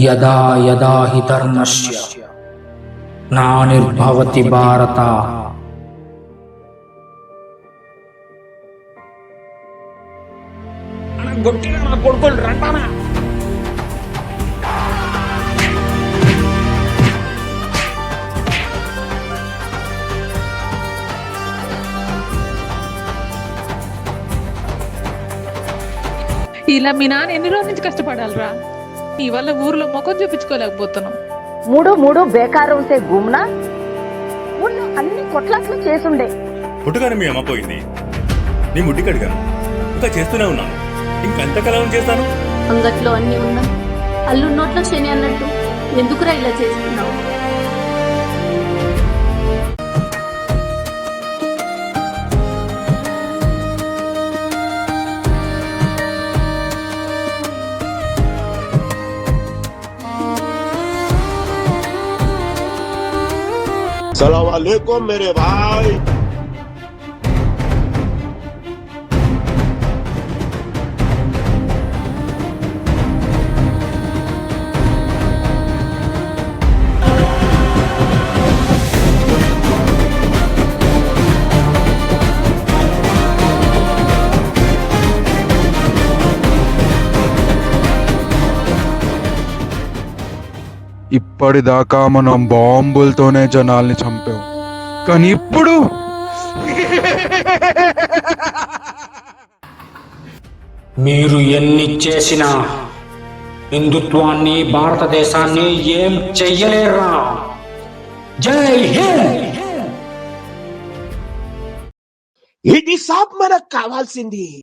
యదా యదా హి ధర్మస్య గ్లానిర్భవతి భారత. కొడుకులు రంటానా ఇలా మీ నాన్న ఎన్ని రోజుల నుంచి కష్టపడాలరా? నీ వల్ల ఊర్లో ముఖం చూపించుకోలేకపోతున్నాం. మూడు మూడు బేకారం సే గుమ్నా ఊళ్ళో అన్ని కొట్లాట్లు చేసుండే. పుట్టుగానే మీ అమ్మ పోయింది, నీ ముడ్డి కడిగాను, ఇంకా చేస్తూనే ఉన్నాను. ఇంకెంతకాలం చేస్తాను? అంగట్లో అన్ని ఉన్నా అల్లు నోట్లో శని అన్నట్టు ఎందుకురా ఇలా చేస్తున్నావు? सलाम वालेकुम मेरे भाई. ఇప్పటిదాకా మనం బాంబులతోనే జనాల్ని చంపాం, కానీ ఇప్పుడు మీరు ఎన్ని చేసినా హిందుత్వాన్ని, భారతదేశాన్ని ఏం చెయ్యలేరా. జై హింద్. ఇది సాబ్ మనకు కావాల్సింది.